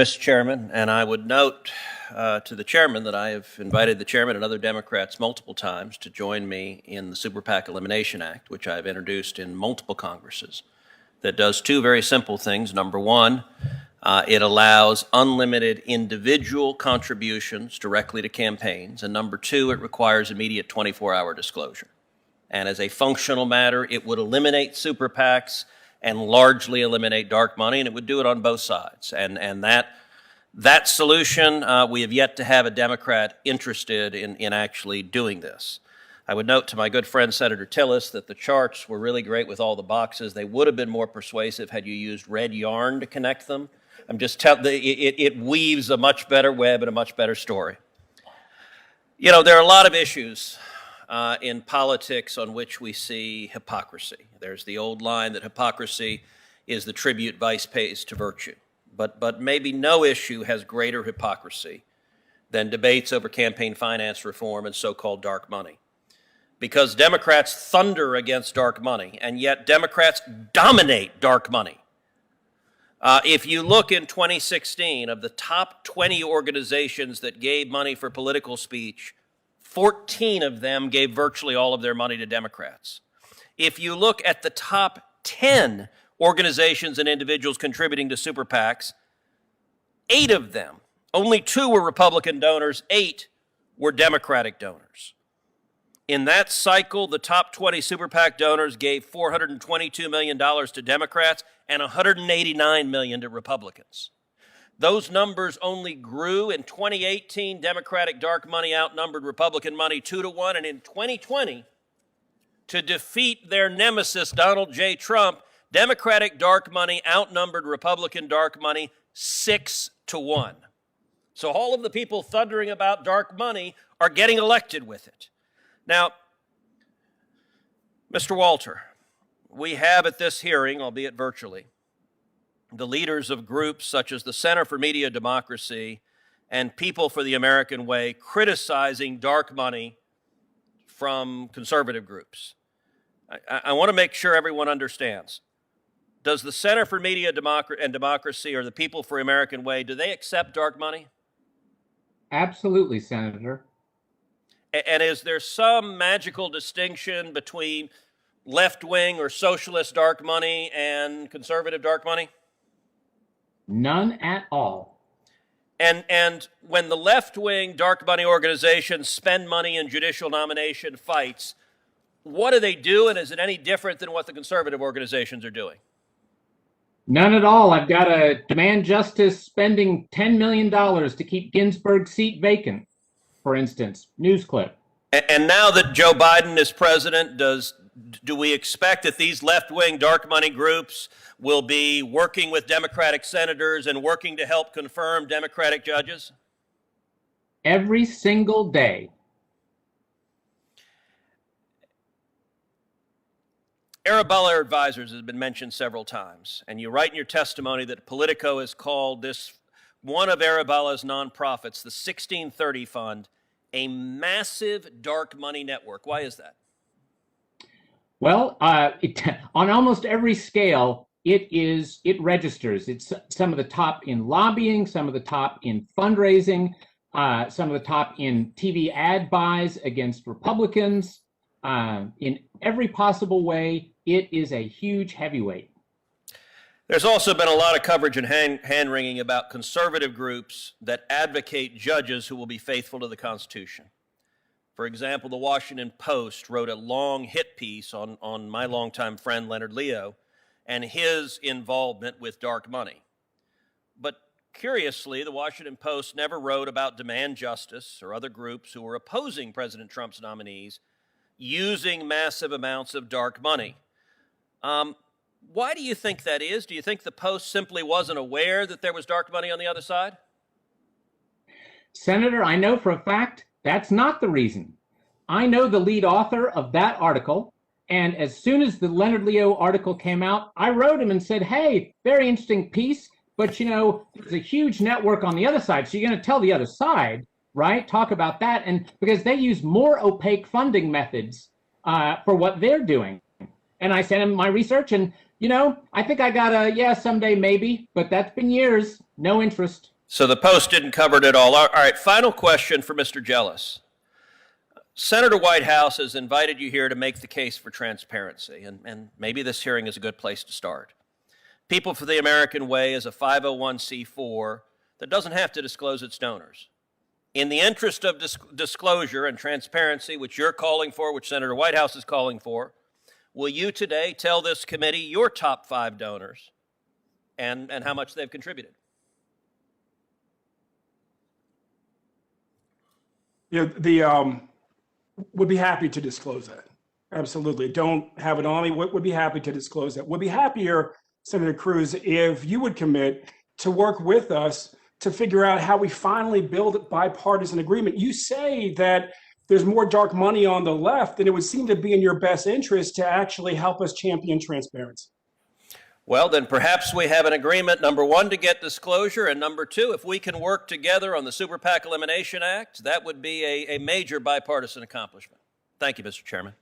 Mr. Chairman, and I would note to the chairman that I have invited the chairman and other Democrats multiple times to join me in the Super PAC Elimination Act, which I've introduced in multiple Congresses, that does two very simple things. Number one, it allows unlimited individual contributions directly to campaigns. And number two, it requires immediate 24-hour disclosure. And as a functional matter, it would eliminate super PACs and largely eliminate dark money, and it would do it on both sides. And that solution, we have yet to have a Democrat interested in actually doing this. I would note to my good friend Senator Tillis that the charts were really great with all the boxes. They would have been more persuasive had you used red yarn to connect them. I'm just telling it weaves a much better web and a much better story. You know, there are a lot of issues in politics on which we see hypocrisy. There's the old line that hypocrisy is the tribute vice pays to virtue. But maybe no issue has greater hypocrisy than debates over campaign finance reform and so-called dark money. Because Democrats thunder against dark money, and yet Democrats dominate dark money. If you look in 2016, of the top 20 organizations that gave money for political speech, 14 of them gave virtually all of their money to Democrats. If you look at the top 10 organizations and individuals contributing to super PACs, 8 of them, only 2 were Republican donors, 8 were Democratic donors. In that cycle, the top 20 super PAC donors gave $422 million to Democrats and $189 million to Republicans. Those numbers only grew. In 2018, Democratic dark money outnumbered Republican money 2-1, and in 2020, to defeat their nemesis, Donald J. Trump, Democratic dark money outnumbered Republican dark money 6-1. So all of the people thundering about dark money are getting elected with it. Now, Mr. Walter, we have at this hearing, albeit virtually, the leaders of groups such as the Center for Media Democracy and People for the American Way criticizing dark money from conservative groups. I want to make sure everyone understands. Does the Center for Media and Democracy or the People for the American Way, do they accept dark money? Absolutely, Senator. And is there some magical distinction between left-wing or socialist dark money and conservative dark money? None at all. And when the left-wing dark money organizations spend money in judicial nomination fights, what do they do, and is it any different than what the conservative organizations are doing? None at all. I've got a demand justice spending $10 million to keep Ginsburg's seat vacant, for instance. News clip. And now that Joe Biden is president, do we expect that these left-wing dark money groups will be working with Democratic senators and working to help confirm Democratic judges? Every single day. Arabella Advisors has been mentioned several times, and you write in your testimony that Politico has called this one of Arabella's nonprofits, the 1630 Fund, a massive dark money network. Why is that? Well, on almost every scale, it registers. It's some of the top in lobbying, some of the top in fundraising, some of the top in TV ad buys against Republicans. In every possible way, it is a huge heavyweight. There's also been a lot of coverage and hand-wringing about conservative groups that advocate judges who will be faithful to the Constitution. For example, the Washington Post wrote a long hit piece on my longtime friend Leonard Leo and his involvement with dark money. But curiously, the Washington Post never wrote about Demand Justice or other groups who were opposing President Trump's nominees using massive amounts of dark money. Why do you think that is? Do you think the Post simply wasn't aware that there was dark money on the other side? Senator, I know for a fact that's not the reason. I know the lead author of that article, and as soon as the Leonard Leo article came out, I wrote him and said, hey, very interesting piece, but you know, there's a huge network on the other side, so you're going to tell the other side, right? Talk about that, and because they use more opaque funding methods for what they're doing. And I sent him my research, and you know, I think I got a, yeah, someday maybe, but that's been years. No interest. So the Post didn't cover it at all. All right, final question for Mr. Jealous. Senator Whitehouse has invited you here to make the case for transparency, and maybe this hearing is a good place to start. People for the American Way is a 501c4 that doesn't have to disclose its donors. In the interest of disclosure and transparency, which you're calling for, which Senator Whitehouse is calling for, will you today tell this committee your top 5 donors and how much they've contributed? Yeah, would be happy to disclose that. Absolutely. Don't have it on me. Would be happy to disclose that. Would be happier, Senator Cruz, if you would commit to work with us to figure out how we finally build a bipartisan agreement. You say that there's more dark money on the left, and it would seem to be in your best interest to actually help us champion transparency. Well, then perhaps we have an agreement, number one, to get disclosure, and number two, if we can work together on the Super PAC Elimination Act, that would be a major bipartisan accomplishment. Thank you, Mr. Chairman.